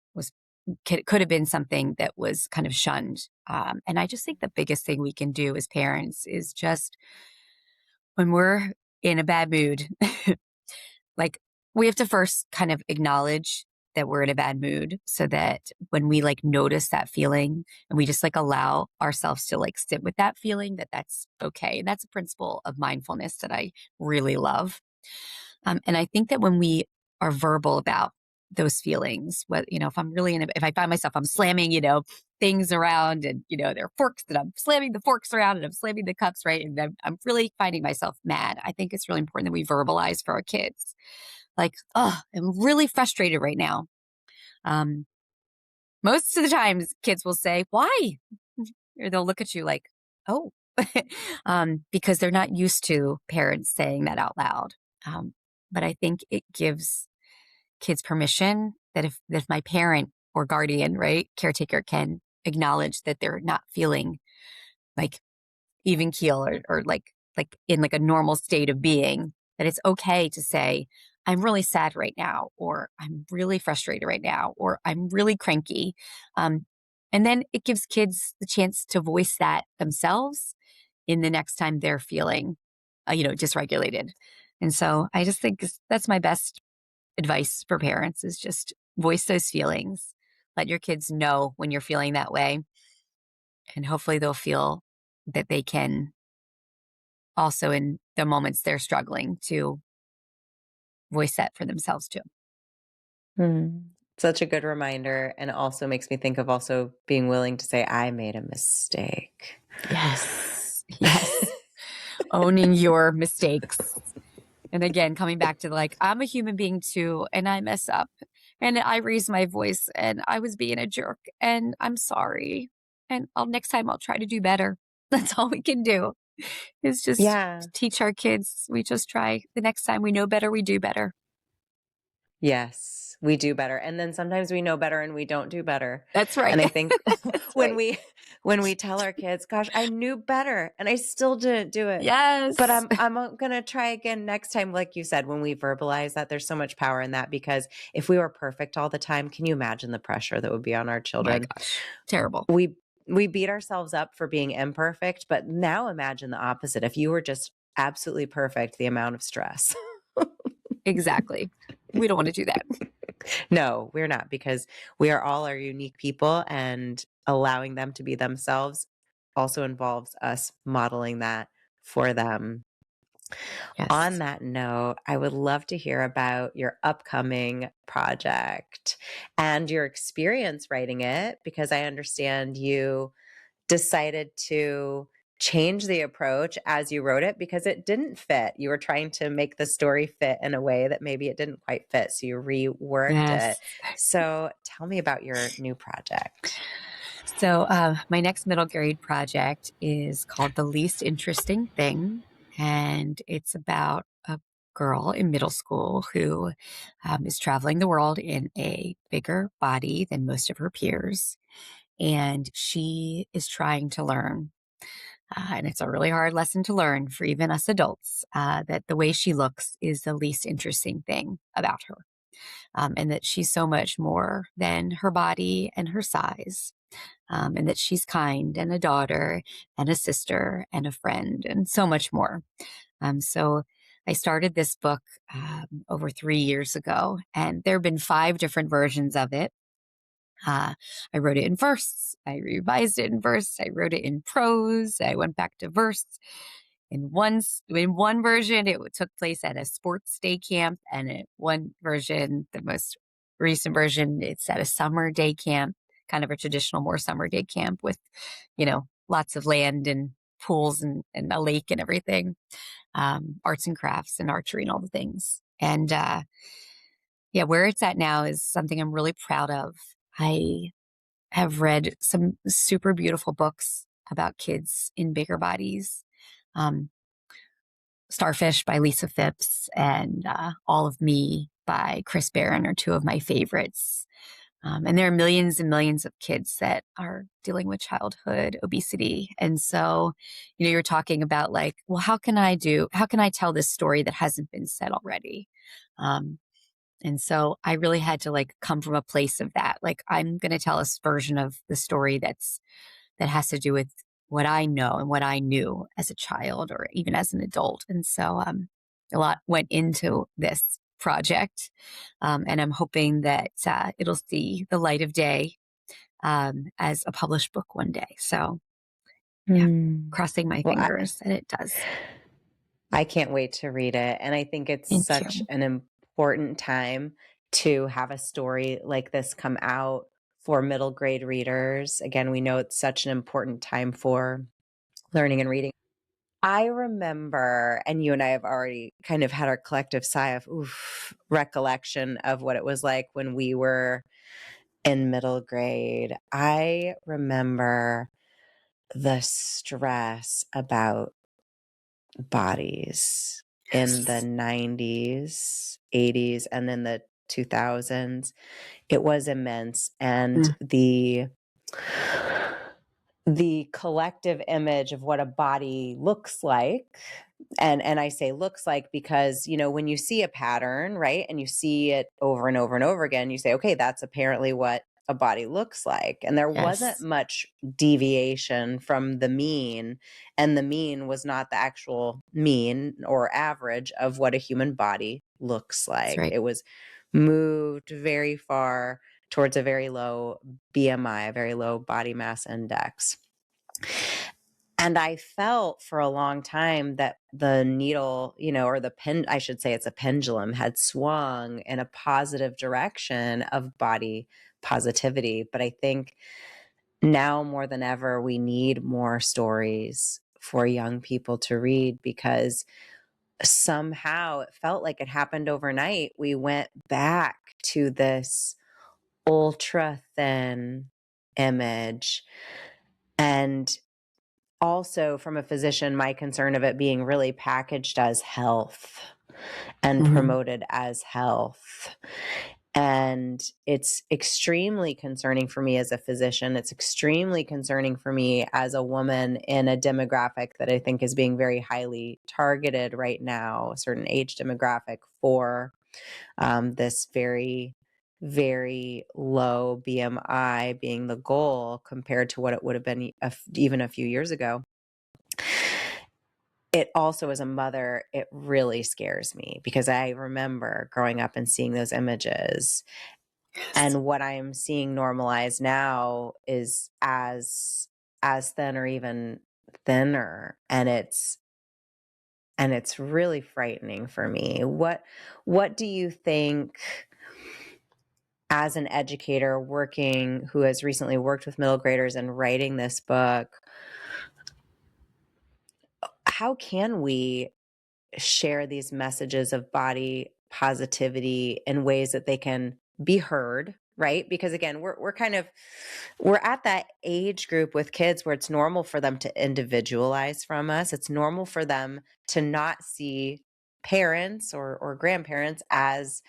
could have been something that was kind of shunned. And I just think the biggest thing we can do as parents is just when we're in a bad mood, like we have to first kind of acknowledge that we're in a bad mood so that when we like notice that feeling and we just like allow ourselves to like sit with that feeling, that's okay. And that's a principle of mindfulness that I really love. And I think that when we are verbal about those feelings, if I'm really if I find myself, I'm slamming, things around and, there are forks that I'm slamming the forks around and I'm slamming the cups, right? And I'm really finding myself mad. I think it's really important that we verbalize for our kids. Like, oh, I'm really frustrated right now. Um, Most of the times kids will say, why? Or they'll look at you like, oh, because they're not used to parents saying that out loud. Um, but I think it gives kids permission that if my parent or guardian, right, caretaker can acknowledge that they're not feeling like even keel or like in like a normal state of being, that it's okay to say, I'm really sad right now, or I'm really frustrated right now, or I'm really cranky. Um, and then it gives kids the chance to voice that themselves in the next time they're feeling, dysregulated. And so I just think that's my best advice for parents is just voice those feelings. Let your kids know when you're feeling that way. And hopefully they'll feel that they can also in the moments they're struggling to voice that for themselves too. Mm. Such a good reminder, and it also makes me think of also being willing to say, I made a mistake. Yes. Yes. Owning your mistakes. And again, coming back to like, I'm a human being too, and I mess up and I raised my voice and I was being a jerk and I'm sorry. And next time I'll try to do better. That's all we can do is just Yeah. teach our kids. We just try the next time we know better, we do better. Yes, we do better. And then sometimes we know better and we don't do better. That's right. And I think That's when right. we tell our kids, "Gosh, I knew better and I still didn't do it." But Yes. I'm going to try again next time, like you said, when we verbalize that. There's so much power in that, because if we were perfect all the time, can you imagine the pressure that would be on our My children? gosh. Terrible. We we beat ourselves up for being imperfect, but now imagine the opposite. If you were just absolutely perfect, the amount of stress. Exactly. We don't want to do that. No, we're not, because we are all our unique people, and allowing them to be themselves also involves us modeling that for them. On Yes. that note, I would love to hear about your upcoming project and your experience writing it, because I understand you decided to change the approach as you wrote it because it didn't fit. You were trying to make the story fit in a way that maybe it didn't quite fit. So you reworked it. Yes. So tell me about your new project. So, my next middle grade project is called The Least Interesting Thing. And it's about a girl in middle school who is traveling the world in a bigger body than most of her peers. And she is trying to learn. And it's a really hard lesson to learn for even us adults that the way she looks is the least interesting thing about her. And that she's so much more than her body and her size, and that she's kind and a daughter and a sister and a friend and so much more. So I started this book over 3 years ago, and there have been 5 different versions of it. I wrote it in verse. I revised it in verse. I wrote it in prose. I went back to verse. In one version, it took place at a sports day camp, and in one version, the most recent version, it's at a summer day camp, kind of a traditional, more summer day camp with, lots of land and pools and a lake and everything, arts and crafts and archery and all the things. And yeah, where it's at now is something I'm really proud of. I have read some super beautiful books about kids in bigger bodies. Um, Starfish by Lisa Phipps and All of Me by Chris Barron are two of my favorites. And there are millions and millions of kids that are dealing with childhood obesity. And so, you're talking about like, well, how can I tell this story that hasn't been said already? Um, and so I really had to like come from a place of that. Like, I'm going to tell a version of the story that has to do with what I know and what I knew as a child or even as an adult. And so a lot went into this project. And I'm hoping that it'll see the light of day as a published book one day. So, yeah, Hmm. crossing my Well, fingers that it does. I can't wait to read it. And I think it's Thank such you. an important time to have a story like this come out for middle grade readers. Again, we know it's such an important time for learning and reading. I remember, and you and I have already kind of had our collective sigh of oof, recollection of what it was like when we were in middle grade. I remember the stress about bodies in the 90s, 80s, and then the 2000s. It was immense. And Mm, the collective image of what a body looks like, and I say looks like because when you see a pattern, right, and you see it over and over and over again, you say, okay, that's apparently what a body looks like. And there wasn't yes, much deviation from the mean, and the mean was not the actual mean or average of what a human body looks that's like. right. It was moved very far towards a very low BMI, a very low body mass index. And I felt for a long time that the needle, or I should say it's a pendulum, had swung in a positive direction of body positivity. But I think now more than ever, we need more stories for young people to read, because somehow it felt like it happened overnight. We went back to this ultra thin image. And also, from a physician, my concern of it being really packaged as health. and Mhm. promoted as health. And it's extremely concerning for me as a physician. It's extremely concerning for me as a woman in a demographic that I think is being very highly targeted right now, a certain age demographic for this very, very low BMI being the goal compared to what it would have been even a few years ago. It also, as a mother, it really scares me because I remember growing up and seeing those images. Yes. And what I'm seeing normalized now is as thin or even thinner. And it's really frightening for me. What do you think, as an educator working who has recently worked with middle graders and writing this book, how can we share these messages of body positivity in ways that they can be heard, right? Because again, we're at that age group with kids where it's normal for them to individualize from us. It's normal for them to not see parents or grandparents as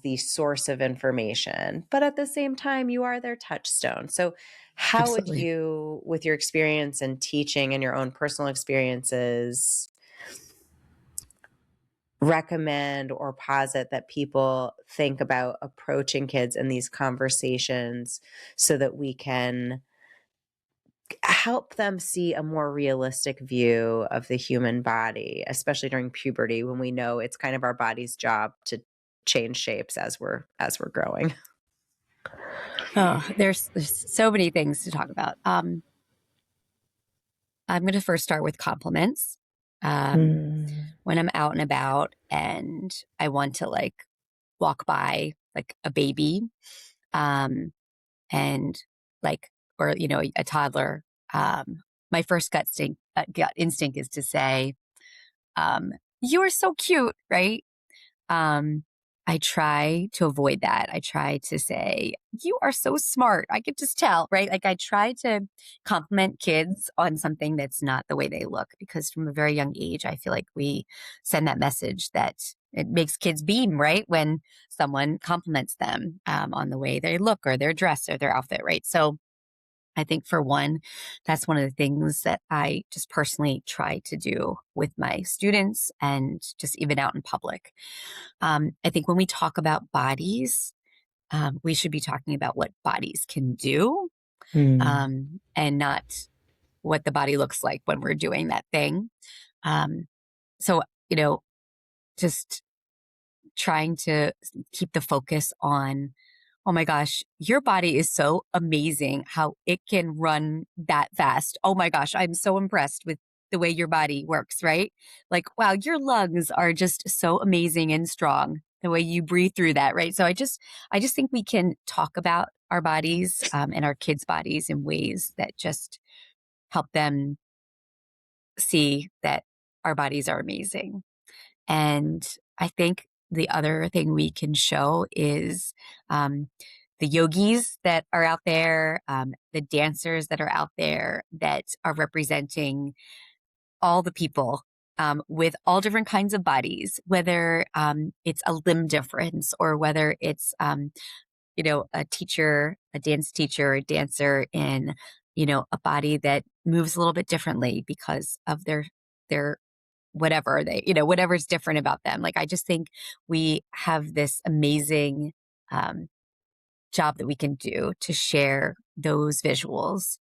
the source of information, but at the same time you are their touchstone. So how would Absolutely. you, with your experience in teaching and your own personal experiences, recommend or posit that people think about approaching kids in these conversations so that we can help them see a more realistic view of the human body, especially during puberty when we know it's kind of our body's job to change shapes as we're growing? Oh, there's so many things to talk about. I'm going to first start with compliments. Um, Mm. when I'm out and about and I want to like walk by like a baby, um, and like, or, a toddler, my first gut instinct is to say, um, you are so cute, right? Um, I try to avoid that. I try to say, you are so smart. I could just tell, right? Like I try to compliment kids on something that's not the way they look because from a very young age, I feel like we send that message that it makes kids beam, right? When someone compliments them on the way they look or their dress or their outfit, right? So I think for one, that's one of the things that I just personally try to do with my students and just even out in public. I think when we talk about bodies, we should be talking about what bodies can do, Mm. and not what the body looks like when we're doing that thing. Um, so, you know, just trying to keep the focus on, oh my gosh, your body is so amazing how it can run that fast. Oh my gosh, I'm so impressed with the way your body works, right? Like, wow, your lungs are just so amazing and strong. The way you breathe through that, right? So I just think we can talk about our bodies and our kids' bodies in ways that just help them see that our bodies are amazing. And I think the other thing we can show is um, the yogis that are out there, the dancers that are out there that are representing all the people with all different kinds of bodies, whether it's a limb difference or whether it's, a teacher, a dance teacher, a dancer in, a body that moves a little bit differently because of their whatever whatever's different about them. Like, I just think we have this amazing um, job that we can do to share those visuals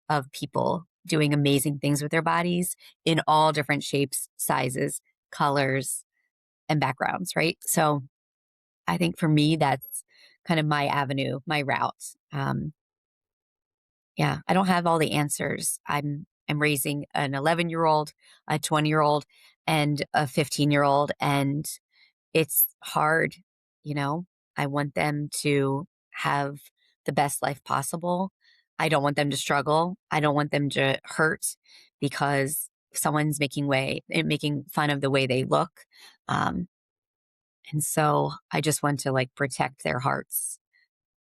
of people doing amazing things with their bodies in all different shapes, sizes, colors, and backgrounds, right? So I think for me, that's kind of my avenue, my route. Yeah, I don't have all the answers. I'm raising an 11-year-old, a 20-year-old, and a 15-year-old, and it's hard, you know? I want them to have the best life possible. I don't want them to struggle. I don't want them to hurt because someone's making fun of the way they look. Um, and so I just want to like protect their hearts.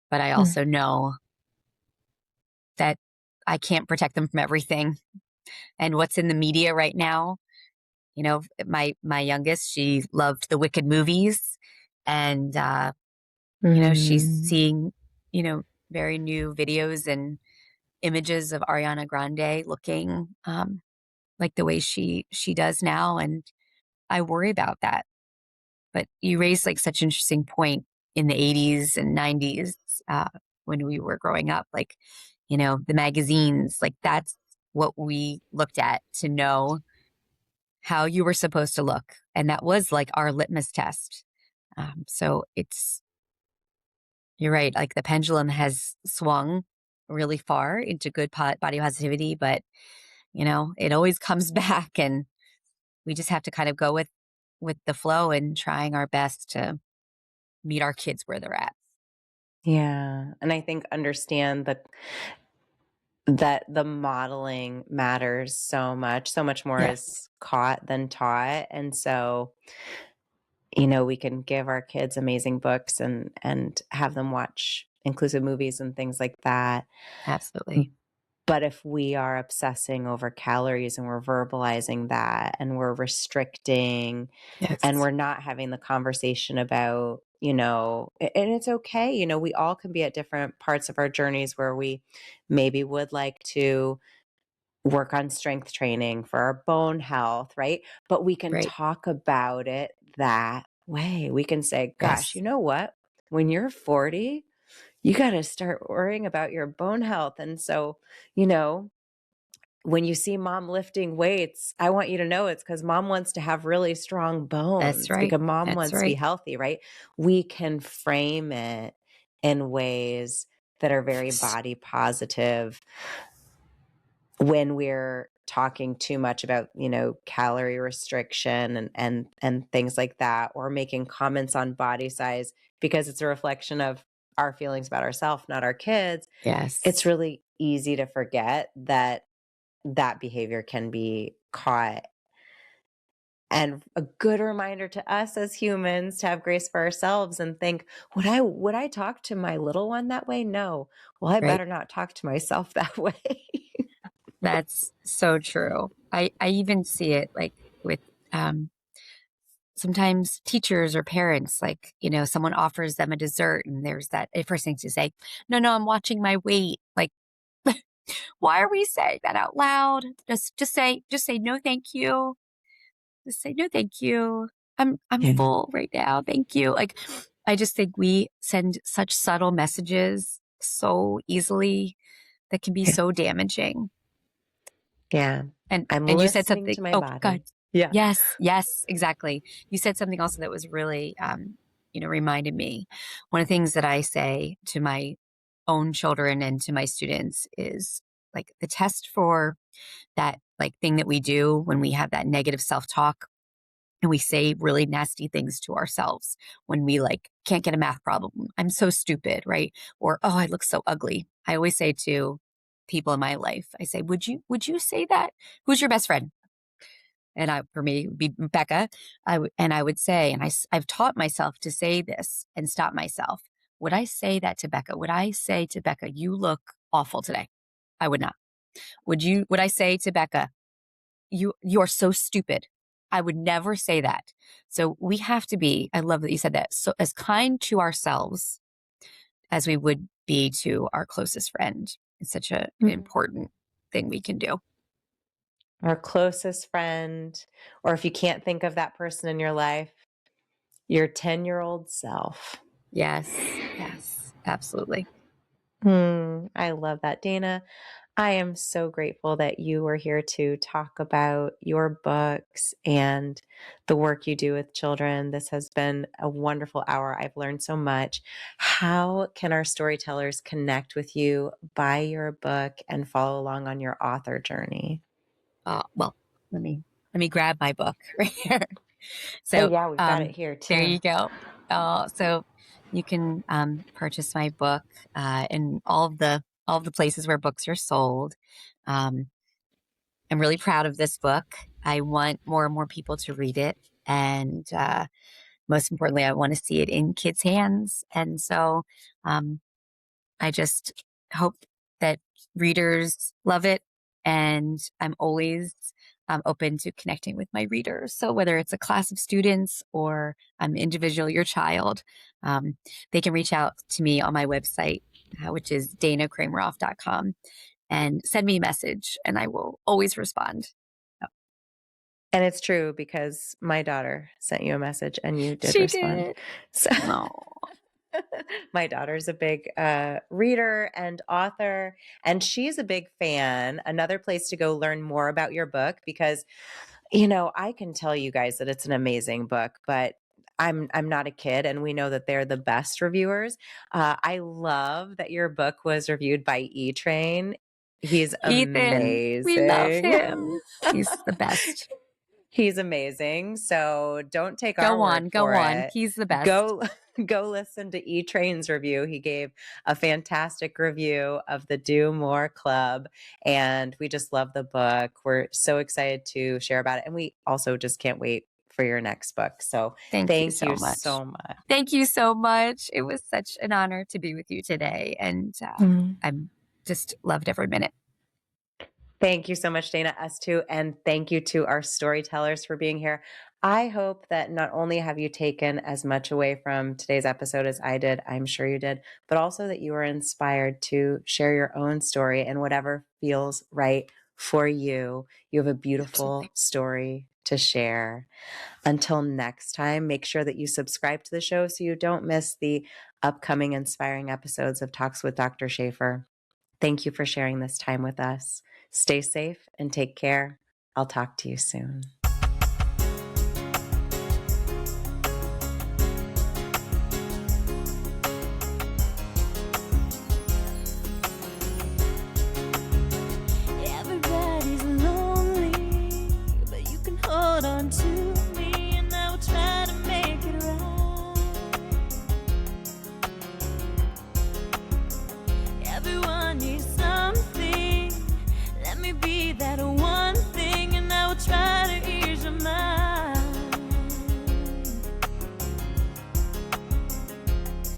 But I Mm. also know that I can't protect them from everything. And what's in the media right now, My youngest, she loved the Wicked movies, and she's Mm. seeing very new videos and images of Ariana Grande looking like the way she does now, and I worry about that. But you raised like such an interesting point in the 80s and 90s, when we were growing up, like, the magazines, like that's what we looked at to know how you were supposed to look. And that was like our litmus test. So you're right, like the pendulum has swung really far into good body positivity, but it always comes back, and we just have to kind of go with the flow and trying our best to meet our kids where they're at. Yeah, and I think understand that the modeling matters so much more Yes. is caught than taught, and so, we can give our kids amazing books and have them watch inclusive movies and things like that. Absolutely. But if we are obsessing over calories and we're verbalizing that and we're restricting and Yes. we're not having the conversation about, and it's okay, we all can be at different parts of our journeys where we maybe would like to work on strength training for our bone health, right? But we can Right. talk about it that way. We can say, gosh, you Yes. know what? When you're 40, you got to start worrying about your bone health. And so, you know, when you see mom lifting weights, I want you to know it's because mom wants to have really strong That's bones right. because mom That's wants to be right. healthy, right? We can frame it in ways that are very body positive when we're talking too much about, calorie restriction and things like that, or making comments on body size because it's a reflection of our feelings about ourselves, not our kids. Yes. It's really easy to forget that that behavior can be caught. And a good reminder to us as humans to have grace for ourselves and think, would I talk to my little one that way? No. Well, I Right. better not talk to myself that way. That's so true. I even see it like with um sometimes teachers or parents, like, someone offers them a dessert and there's that first thing to say, no, no, I'm watching my weight. Like, why are we saying that out loud? Just say no, thank you. Just say no, thank you. I'm Yeah. full right now. Thank you. Like, I just think we send such subtle messages so easily that can be so damaging. Yeah. And I'm and you said listening something. to my Oh, God. body. Yeah. Yes, yes, exactly. You said something also that was really, reminded me. One of the things that I say to my own children and to my students is like the test for that like thing that we do when we have that negative self-talk and we say really nasty things to ourselves when we like can't get a math problem. I'm so stupid, right? Or oh, I look so ugly. I always say to people in my life, I say, would you say that? Who's your best friend? And for me, it would be Becca. I would say, and I've taught myself to say this and stop myself. Would I say that to Becca? Would I say to Becca, you look awful today? I would not. Would I say to Becca, you are so stupid? I would never say that. So we have to be, I love that you said that, so as kind to ourselves as we would be to our closest friend. It's such an Mhm. important thing we can do. Our closest friend, or if you can't think of that person in your life, your 10-year-old self. Yes, yes, absolutely. I love that, Dana. I am so grateful that you were here to talk about your books and the work you do with children. This has been a wonderful hour. I've learned so much. How can our storytellers connect with you, buy your book, and follow along on your author journey? Well, let me grab my book right here. Oh, So, yeah, we've got it here there too. you go. So you can purchase my book in all of the places where books are sold. Um, I'm really proud of this book. I want more and more people to read it, and most importantly, I want to see it in kids' hands. And so, um, I just hope that readers love it. And I'm always I'm open to connecting with my readers. So whether it's a class of students or individual, your child, um, they can reach out to me on my website, which is danakramaroff.com, and send me a message, and I will always respond. Oh, And it's true because my daughter sent you a message and you did she respond. did. So Oh, my daughter's a big reader and author, and she's a big fan. Another place to go learn more about your book because, I can tell you guys that it's an amazing book, but I'm not a kid, and we know that they're the best reviewers. I love that your book was reviewed by E Train. He's Ethan, we love amazing. him. He's the best. He's amazing. So don't take our Go word on, go for on. it. He's the best. Go go listen to E Train's review. He gave a fantastic review of the Do More Club, and we just love the book. We're so excited to share about it, and we also just can't wait for your next book. So Thank you thank so you much. so much. Thank you so much. It was such an honor to be with you today, and Mm. I'm just loved every minute. Thank you so much, Dana. Us too. And thank you to our storytellers for being here. I hope that not only have you taken as much away from today's episode as I did, I'm sure you did, but also that you were inspired to share your own story and whatever feels right for you. You have a beautiful Absolutely. story to share. Until next time, make sure that you subscribe to the show so you don't miss the upcoming inspiring episodes of Talks with Dr. Shafer. Thank you for sharing this time with us. Stay safe and take care. I'll talk to you soon.